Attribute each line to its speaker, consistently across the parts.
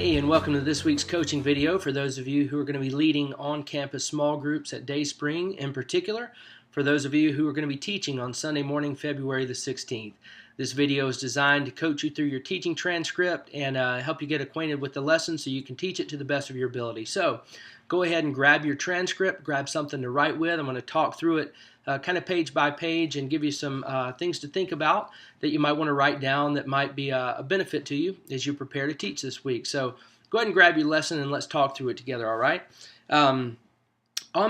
Speaker 1: Hey, and welcome to this week's coaching video for those of you who are going to be leading on-campus small groups at Dayspring, in particular for those of you who are going to be teaching on Sunday morning, February the 16th. This video is designed to coach you through your teaching transcript and help you get acquainted with the lesson so you can teach it to the best of your ability. So go ahead and grab your transcript, grab something to write with. I'm going to talk through it kind of page by page and give you some things to think about that you might want to write down that might be a benefit to you as you prepare to teach this week. So go ahead and grab your lesson and let's talk through it together, all right? On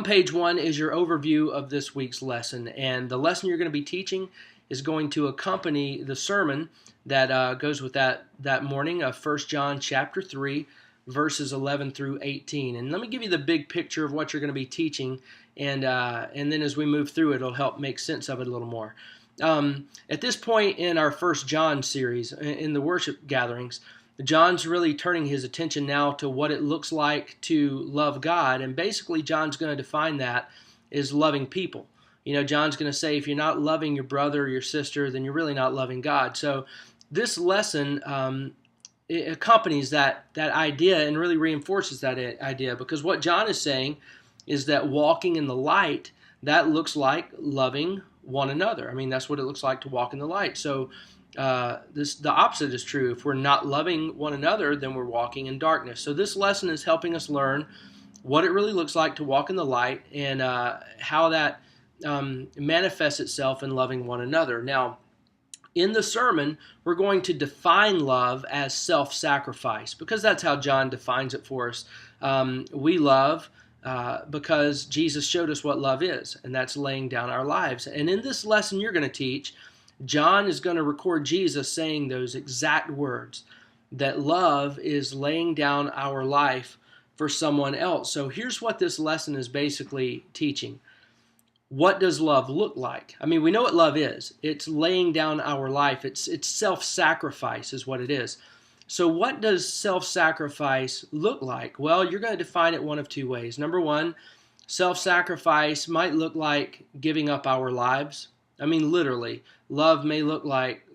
Speaker 1: page 1 is your overview of this week's lesson, and the lesson you're going to be teaching is going to accompany the sermon that goes with that morning of 1 John chapter 3, verses 11 through 18. And let me give you the big picture of what you're going to be teaching, and then as we move through it, it'll help make sense of it a little more. At this point in our 1 John series, in the worship gatherings, John's really turning his attention now to what it looks like to love God, and basically John's going to define that as loving people. You know, John's going to say if you're not loving your brother or your sister, then you're really not loving God. So this lesson it accompanies that idea and really reinforces that idea, because what John is saying is that walking in the light, that looks like loving one another. I mean, that's what it looks like to walk in the light. So the opposite is true. If we're not loving one another, then we're walking in darkness. So this lesson is helping us learn what it really looks like to walk in the light and how that manifests itself in loving one another. Now, in the sermon, we're going to define love as self-sacrifice, because that's how John defines it for us. We love because Jesus showed us what love is, and that's laying down our lives. And in this lesson you're going to teach, John is going to record Jesus saying those exact words, that love is laying down our life for someone else. So here's what this lesson is basically teaching. What does love look like? I mean, we know what love is. It's laying down our life. It's self-sacrifice is what it is. So what does self-sacrifice look like? Well, you're going to define it one of two ways. Number one, self-sacrifice might look like giving up our lives. I mean, literally, love may look like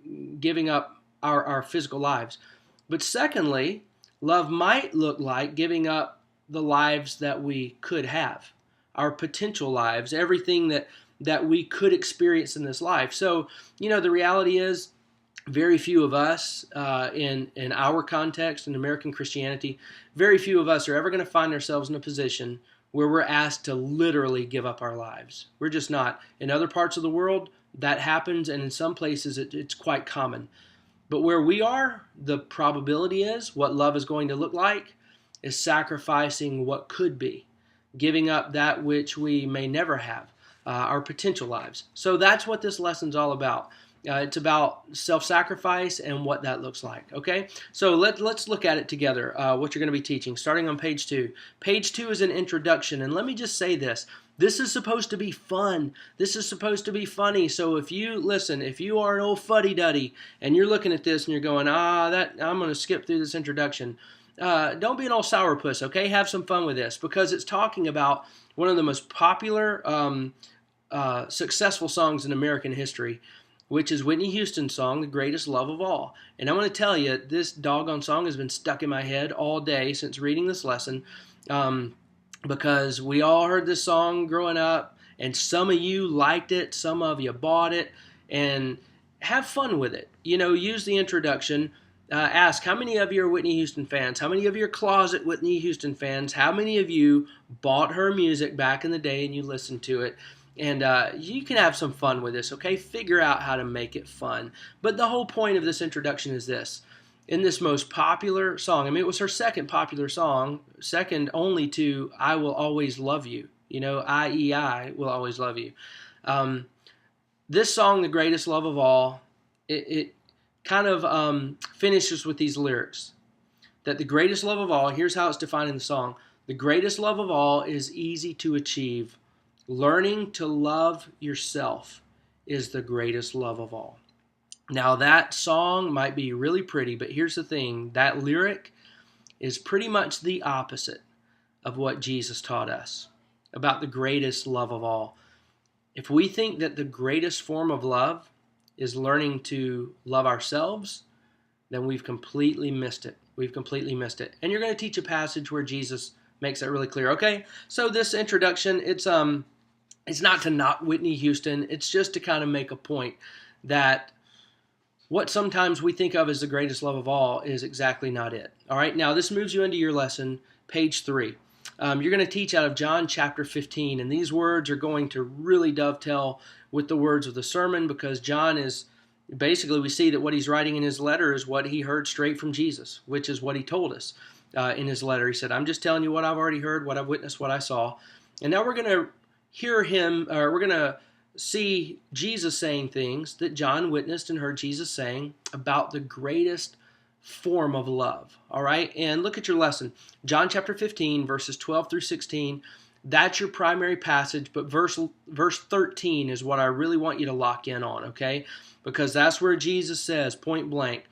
Speaker 1: giving up our physical lives. But secondly, love might look like giving up the lives that we could have, our potential lives, everything that we could experience in this life. So, you know, the reality is very few of us in our context, in American Christianity, very few of us are ever going to find ourselves in a position where we're asked to literally give up our lives. We're just not. In other parts of the world, that happens, and in some places it's quite common. But where we are, the probability is what love is going to look like is sacrificing what could be, giving up that which we may never have, our potential lives. So that's what this lesson's all about. It's about self-sacrifice and what that looks like, okay? So let's look at it together, what you're going to be teaching, starting on page 2. Page 2 is an introduction, and let me just say this. This is supposed to be fun. This is supposed to be funny. So if you are an old fuddy-duddy and you're looking at this and you're going, I'm going to skip through this introduction, don't be an old sourpuss, okay? Have some fun with this, because it's talking about one of the most popular, successful songs in American history, which is Whitney Houston's song, The Greatest Love of All. And I'm going to tell you, this doggone song has been stuck in my head all day since reading this lesson, because we all heard this song growing up, and some of you liked it, some of you bought it, and have fun with it. You know, use the introduction. Ask, how many of you are Whitney Houston fans? How many of you are closet Whitney Houston fans? How many of you bought her music back in the day and you listened to it? And you can have some fun with this, okay? Figure out how to make it fun. But the whole point of this introduction is this. In this most popular song, I mean, it was her second popular song, second only to I Will Always Love You. You know, I Will Always Love You. This song, The Greatest Love of All, it kind of finishes with these lyrics. That the greatest love of all, here's how it's defined in the song. The greatest love of all is easy to achieve. Learning to love yourself is the greatest love of all. Now that song might be really pretty, but here's the thing. That lyric is pretty much the opposite of what Jesus taught us about the greatest love of all. If we think that the greatest form of love is learning to love ourselves, then we've completely missed it. We've completely missed it. And you're going to teach a passage where Jesus makes that really clear. Okay, so this introduction, it's not to knock Whitney Houston. It's just to kind of make a point that what sometimes we think of as the greatest love of all is exactly not it. All right, now this moves you into your lesson, page 3. You're going to teach out of John chapter 15, and these words are going to really dovetail with the words of the sermon, because John is basically, we see that what he's writing in his letter is what he heard straight from Jesus, which is what he told us in his letter. He said, I'm just telling you what I've already heard, what I've witnessed, what I saw. And now we're going to hear him, or we're going to see Jesus saying things that John witnessed and heard Jesus saying about the greatest form of love. All right, and look at your lesson. John chapter 15, verses 12 through 16. That's your primary passage, but verse 13 is what I really want you to lock in on, okay? Because that's where Jesus says, point blank,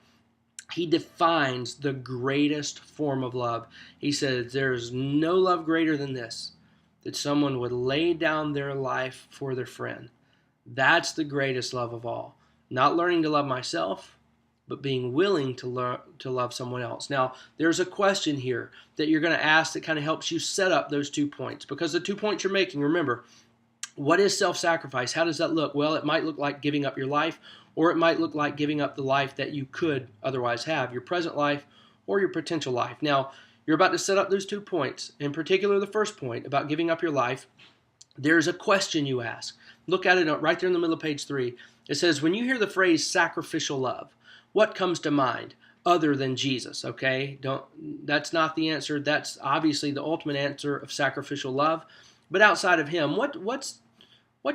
Speaker 1: he defines the greatest form of love. He says, there's no love greater than this, that someone would lay down their life for their friend. That's the greatest love of all. Not learning to love myself, but being willing to love someone else. Now, there's a question here that you're going to ask that kind of helps you set up those 2 points. Because the 2 points you're making, remember, what is self-sacrifice? How does that look? Well, it might look like giving up your life, or it might look like giving up the life that you could otherwise have, your present life or your potential life. Now, you're about to set up those 2 points. In particular, the first point about giving up your life, there's a question you ask. Look at it right there in the middle of page 3. It says, when you hear the phrase sacrificial love, what comes to mind other than Jesus? Okay, that's not the answer. That's obviously the ultimate answer of sacrificial love. But outside of him, what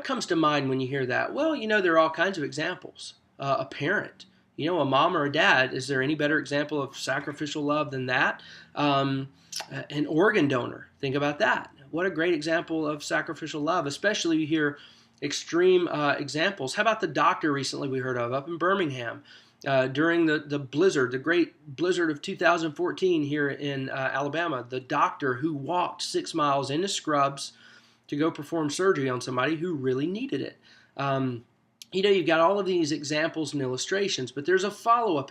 Speaker 1: comes to mind when you hear that? Well, there are all kinds of examples. A parent, a mom or a dad. Is there any better example of sacrificial love than that? An organ donor. Think about that. What a great example of sacrificial love, especially you hear extreme examples. How about the doctor recently we heard of up in Birmingham during the blizzard, the great blizzard of 2014 here in Alabama? The doctor who walked 6 miles into scrubs to go perform surgery on somebody who really needed it. You've got all of these examples and illustrations, but there's a follow-up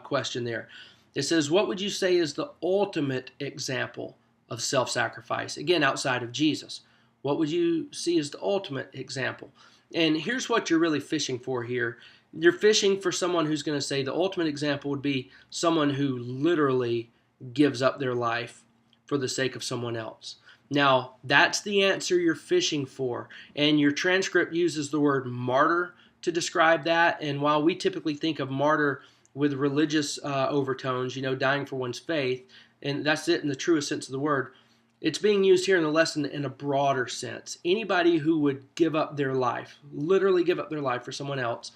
Speaker 1: question there. It says, what would you say is the ultimate example of self-sacrifice? Again, outside of Jesus. What would you see as the ultimate example? And here's what you're really fishing for here. You're fishing for someone who's going to say the ultimate example would be someone who literally gives up their life for the sake of someone else. Now, that's the answer you're fishing for. And your transcript uses the word martyr to describe that. And while we typically think of martyr with religious overtones, dying for one's faith, and that's it in the truest sense of the word, it's being used here in the lesson in a broader sense. Anybody who would give up their life, literally give up their life for someone else,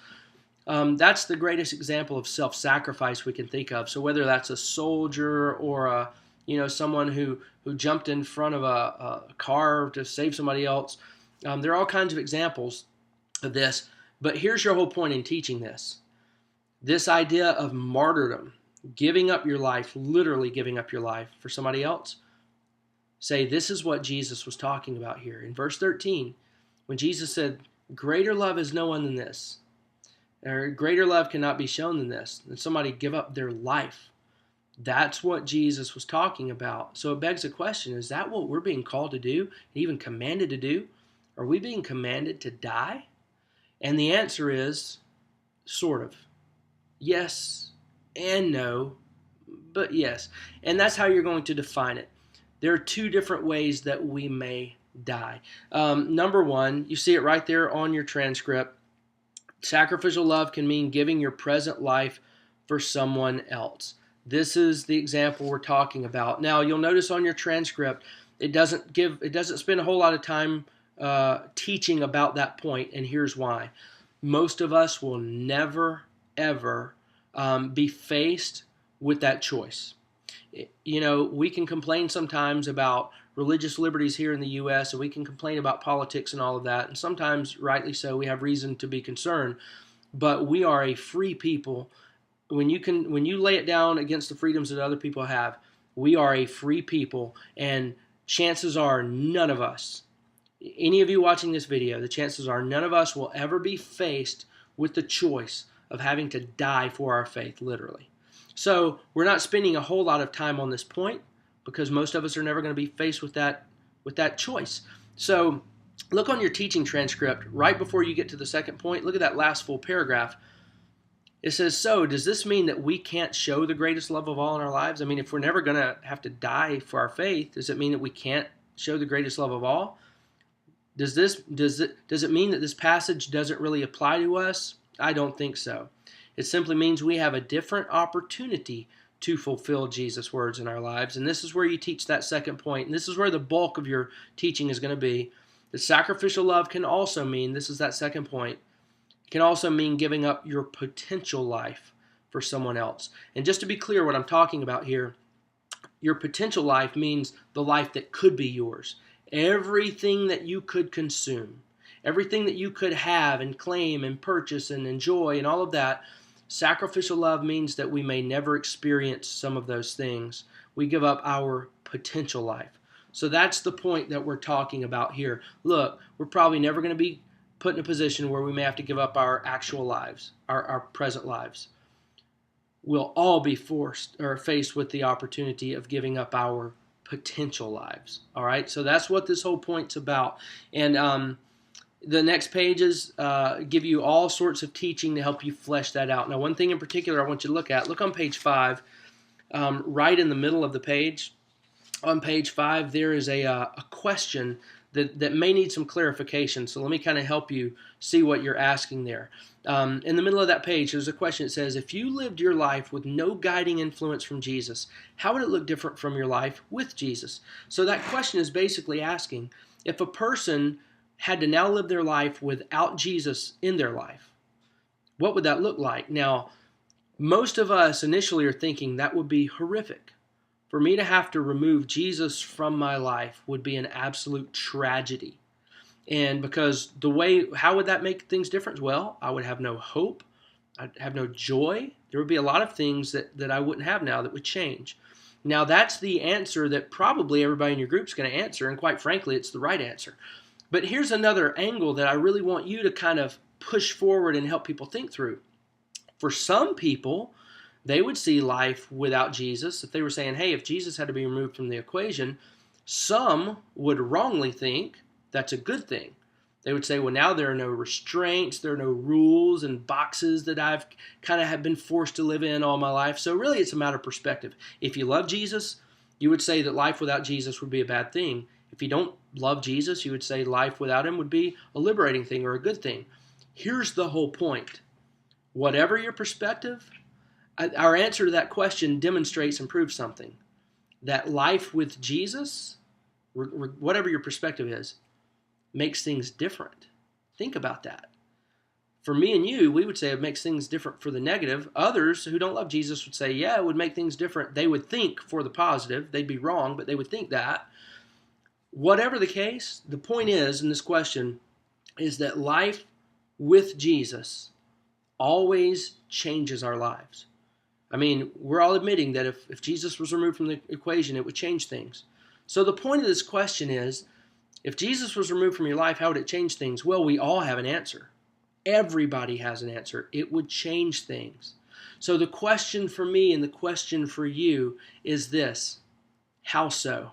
Speaker 1: that's the greatest example of self-sacrifice we can think of. So whether that's a soldier or someone who jumped in front of a car to save somebody else, there are all kinds of examples of this. But here's your whole point in teaching this. This idea of martyrdom, giving up your life, literally giving up your life for somebody else. Say, this is what Jesus was talking about here. In verse 13, when Jesus said, greater love is no one than this, or greater love cannot be shown than this, than somebody give up their life. That's what Jesus was talking about. So it begs the question, is that what we're being called to do, even commanded to do? Are we being commanded to die? And the answer is, sort of. Yes and no, but yes. And that's how you're going to define it. There are 2 different ways that we may die. Number 1, you see it right there on your transcript. Sacrificial love can mean giving your present life for someone else. This is the example we're talking about. Now, you'll notice on your transcript, it doesn't spend a whole lot of time teaching about that point, and here's why. Most of us will never, ever be faced with that choice. We can complain sometimes about religious liberties here in the U.S., and we can complain about politics and all of that, and sometimes, rightly so, we have reason to be concerned. But we are a free people. When you lay it down against the freedoms that other people have, we are a free people, and chances are none of us, any of you watching this video, the chances are none of us will ever be faced with the choice of having to die for our faith, literally. So we're not spending a whole lot of time on this point because most of us are never going to be faced with that choice. So look on your teaching transcript right before you get to the second point. Look at that last full paragraph. It says, so does this mean that we can't show the greatest love of all in our lives? I mean, if we're never going to have to die for our faith, does it mean that we can't show the greatest love of all? Does it mean that this passage doesn't really apply to us? I don't think so. It simply means we have a different opportunity to fulfill Jesus' words in our lives. And this is where you teach that second point. And this is where the bulk of your teaching is going to be. The sacrificial love can also mean, this is that second point, can also mean giving up your potential life for someone else. And just to be clear what I'm talking about here, your potential life means the life that could be yours. Everything that you could consume, everything that you could have and claim and purchase and enjoy and all of that. Sacrificial love means that we may never experience some of those things. We give up our potential life. So that's the point that we're talking about here. Look, we're probably never going to be put in a position where we may have to give up our actual lives, our present lives. We'll all be forced or faced with the opportunity of giving up our potential lives. All right, so that's what this whole point's about. And the next pages give you all sorts of teaching to help you flesh that out. Now, one thing in particular I want you to look on page 5, right in the middle of the page. On page 5, there is a question that may need some clarification. So let me kind of help you see what you're asking there. In the middle of that page, there's a question that says, if you lived your life with no guiding influence from Jesus, how would it look different from your life with Jesus? So that question is basically asking, if a person had to now live their life without Jesus in their life, what would that look like? Now, most of us initially are thinking that would be horrific. For me to have to remove Jesus from my life would be an absolute tragedy. And because how would that make things different? Well, I would have no hope. I'd have no joy. There would be a lot of things that I wouldn't have now that would change. Now, that's the answer that probably everybody in your group is going to answer. And quite frankly, it's the right answer. But here's another angle that I really want you to kind of push forward and help people think through. For some people, they would see life without Jesus. If they were saying, hey, if Jesus had to be removed from the equation, some would wrongly think that's a good thing. They would say, well, now there are no restraints, there are no rules and boxes that I've kind of have been forced to live in all my life. So really, it's a matter of perspective. If you love Jesus, you would say that life without Jesus would be a bad thing. If you don't love Jesus, you would say life without him would be a liberating thing or a good thing. Here's the whole point. Whatever your perspective, our answer to that question demonstrates and proves something. That life with Jesus, whatever your perspective is, makes things different. Think about that. For me and you, we would say it makes things different for the negative. Others who don't love Jesus would say, yeah, it would make things different. They would think for the positive. They'd be wrong, but they would think that. Whatever the case, the point is in this question is that life with Jesus always changes our lives. I mean, we're all admitting that if Jesus was removed from the equation, it would change things. So the point of this question is, if Jesus was removed from your life, how would it change things? Well, we all have an answer. Everybody has an answer. It would change things. So the question for me and the question for you is this: how so?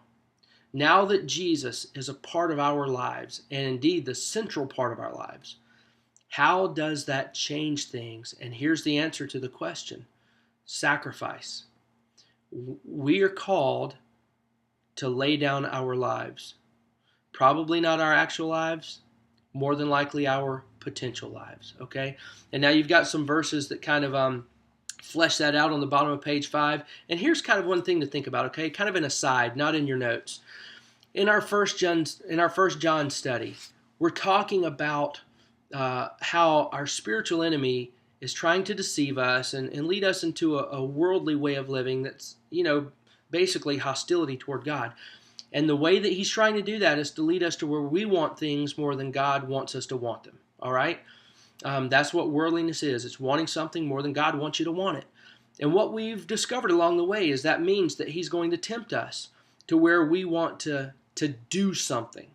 Speaker 1: Now that Jesus is a part of our lives, and indeed the central part of our lives, how does that change things? And here's the answer to the question: sacrifice. We are called to lay down our lives. Probably not our actual lives, more than likely our potential lives, okay? And now you've got some verses that kind of flesh that out on the bottom of page 5. And here's kind of one thing to think about, okay? Kind of an aside, not in your notes. In our first John study, we're talking about how our spiritual enemy is trying to deceive us and lead us into a worldly way of living that's, basically hostility toward God. And the way that he's trying to do that is to lead us to where we want things more than God wants us to want them. All right? That's what worldliness is. It's wanting something more than God wants you to want it. And what we've discovered along the way is that means that he's going to tempt us to where we want to do something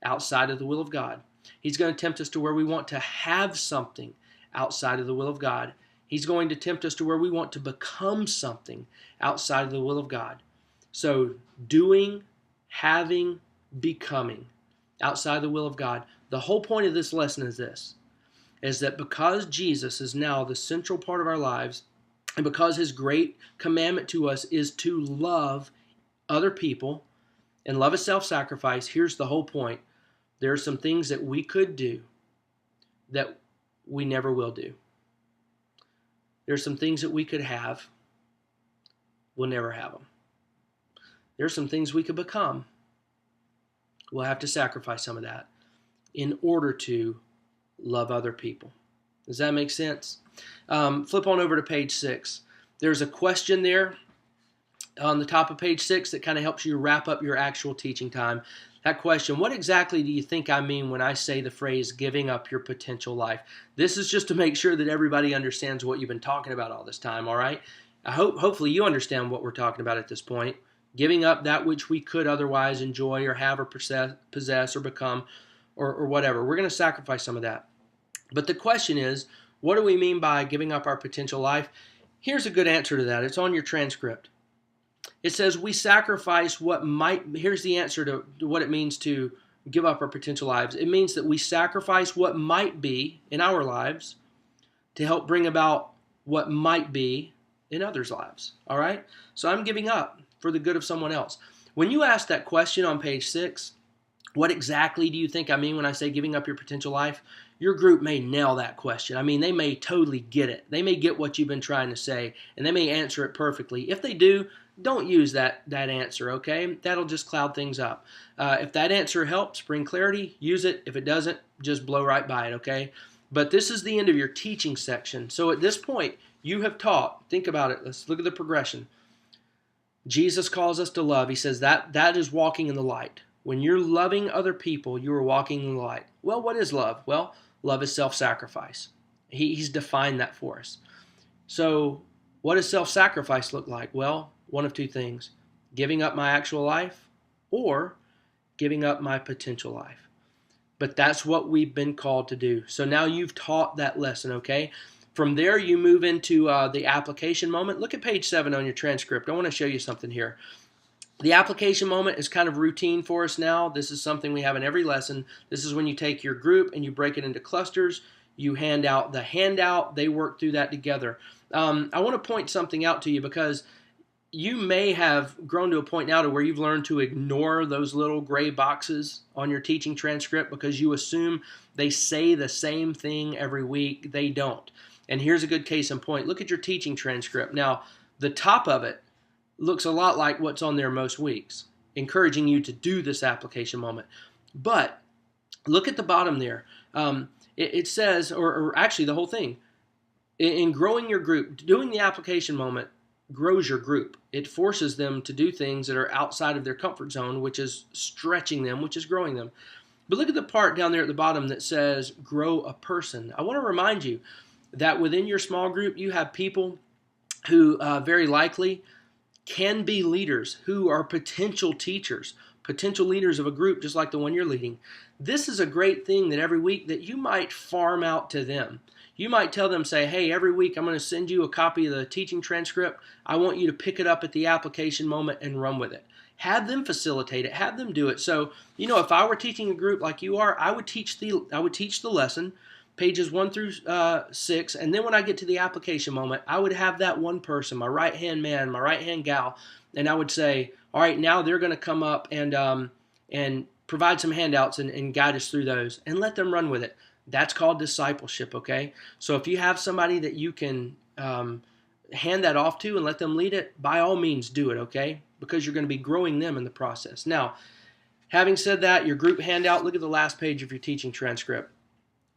Speaker 1: outside of the will of God. He's going to tempt us to where we want to have something outside of the will of God. He's going to tempt us to where we want to become something outside of the will of God. So doing, having, becoming outside the will of God. The whole point of this lesson is this, is that because Jesus is now the central part of our lives, and because his great commandment to us is to love other people and love is self-sacrifice, here's the whole point. There are some things that we could do that we never will do. There's some things that we could have, we'll never have them. There's some things we could become. We'll have to sacrifice some of that in order to love other people. Does that make sense? Flip on over to page 6. There's a question there on the top of page 6 that kind of helps you wrap up your actual teaching time. That question, what exactly do you think I mean when I say the phrase giving up your potential life? This is just to make sure that everybody understands what you've been talking about all this time, all right? Hopefully you understand what we're talking about at this point. Giving up that which we could otherwise enjoy or have or possess or become or whatever. We're going to sacrifice some of that. But the question is, what do we mean by giving up our potential life? Here's a good answer to that. It's on your transcript. It says we sacrifice what might, here's the answer to what it means to give up our potential lives. It means that we sacrifice what might be in our lives to help bring about what might be in others' lives. All right? So I'm giving up for the good of someone else. When you ask that question on page 6, what exactly do you think I mean when I say giving up your potential life? Your group may nail that question. I mean, they may totally get it. They may get what you've been trying to say, and they may answer it perfectly. If they do, don't use that answer, okay? That'll just cloud things up. If that answer helps bring clarity, use it. If it doesn't, just blow right by it, okay? But this is the end of your teaching section. So at this point, you have taught. Think about it. Let's look at the progression. Jesus calls us to love. He says that is walking in the light. When you're loving other people, you are walking in the light. Well, what is love? Well, love is self-sacrifice. He's defined that for us. So what does self-sacrifice look like? Well, one of two things. Giving up my actual life or giving up my potential life. But that's what we've been called to do. So now you've taught that lesson, okay? From there, you move into the application moment. Look at page 7 on your transcript. I want to show you something here. The application moment is kind of routine for us now. This is something we have in every lesson. This is when you take your group and you break it into clusters. You hand out the handout. They work through that together. I want to point something out to you because you may have grown to a point now to where you've learned to ignore those little gray boxes on your teaching transcript because you assume they say the same thing every week. They don't. And here's a good case in point. Look at your teaching transcript. Now, the top of it looks a lot like what's on there most weeks, encouraging you to do this application moment. But look at the bottom there. It says, or actually the whole thing, in growing your group, doing the application moment grows your group. It forces them to do things that are outside of their comfort zone, which is stretching them, which is growing them. But look at the part down there at the bottom that says grow a person. I want to remind you that within your small group, you have people who very likely can be leaders, who are potential teachers, potential leaders of a group just like the one you're leading. This is a great thing that every week that you might farm out to them. You might tell them, say, hey, every week I'm going to send you a copy of the teaching transcript. I want you to pick it up at the application moment and run with it. Have them facilitate it. Have them do it. So, if I were teaching a group like you are, I would teach the lesson, pages 1 through 6, and then when I get to the application moment, I would have that one person, my right-hand man, my right-hand gal, and I would say, all right, now they're going to come up and provide some handouts and guide us through those, and let them run with it. That's called discipleship, okay? So if you have somebody that you can hand that off to and let them lead it, by all means do it, okay? Because you're going to be growing them in the process. Now, having said that, your group handout, look at the last page of your teaching transcript.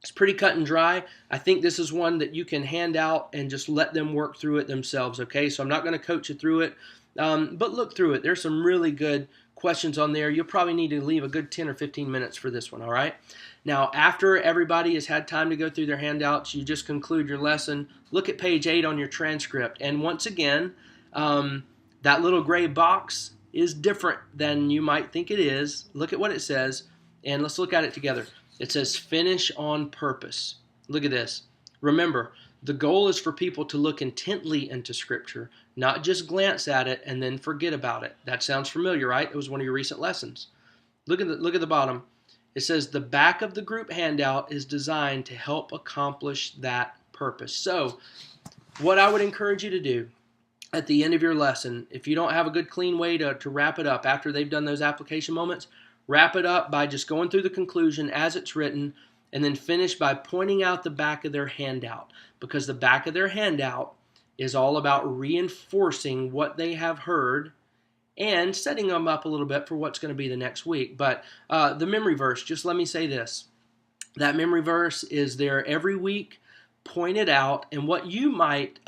Speaker 1: It's pretty cut and dry. I think this is one that you can hand out and just let them work through it themselves, okay? So I'm not going to coach you through it, but look through it. There's some really good questions on there. You'll probably need to leave a good 10 or 15 minutes for this one, all right? Now, after everybody has had time to go through their handouts, you just conclude your lesson. Look at page 8 on your transcript. And once again, that little gray box is different than you might think it is. Look at what it says, and let's look at it together. It says finish on purpose. Look at this. Remember, The goal is for people to look intently into Scripture, not just glance at it and then forget about it. That sounds familiar, right? It was one of your recent lessons. Look at the bottom. It says the back of the group handout is designed to help accomplish that purpose. So, what I would encourage you to do at the end of your lesson, if you don't have a good clean way to wrap it up after they've done those application moments, wrap it up by just going through the conclusion as it's written, and then finish by pointing out the back of their handout, because the back of their handout is all about reinforcing what they have heard and setting them up a little bit for what's going to be the next week. But the memory verse, just let me say this. That memory verse is there every week, pointed out, and what you might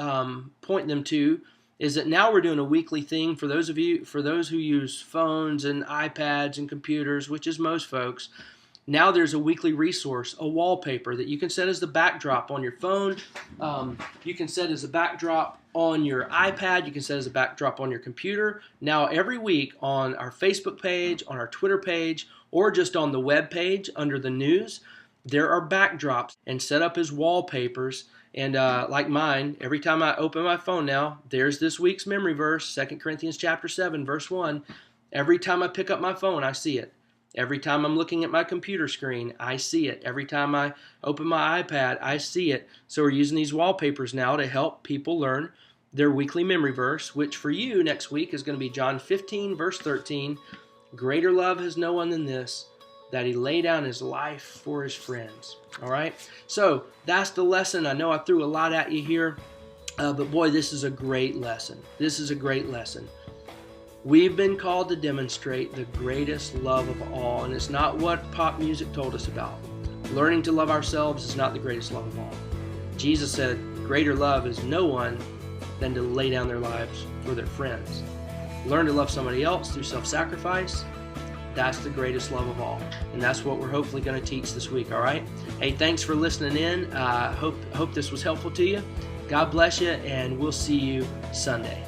Speaker 1: point them to is that now we're doing a weekly thing for those who use phones and iPads and computers, which is most folks. Now there's a weekly resource, a wallpaper that you can set as the backdrop on your phone. You can set as a backdrop on your iPad. You can set as a backdrop on your computer. Now every week on our Facebook page, on our Twitter page, or just on the web page under the news, there are backdrops and set up as wallpapers. And like mine, every time I open my phone now, there's this week's memory verse, 2 Corinthians chapter 7, verse 1. Every time I pick up my phone, I see it. Every time I'm looking at my computer screen, I see it. Every time I open my iPad, I see it. So we're using these wallpapers now to help people learn their weekly memory verse, which for you next week is going to be John 15, verse 13. Greater love has no one than this, that he lay down his life for his friends. All right? So that's the lesson. I know I threw a lot at you here, but boy, this is a great lesson. This is a great lesson. We've been called to demonstrate the greatest love of all, and it's not what pop music told us about. Learning to love ourselves is not the greatest love of all. Jesus said, greater love is no one than to lay down their lives for their friends. Learn to love somebody else through self-sacrifice. That's the greatest love of all, and that's what we're hopefully going to teach this week, all right? Hey, thanks for listening in. Hope this was helpful to you. God bless you, and we'll see you Sunday.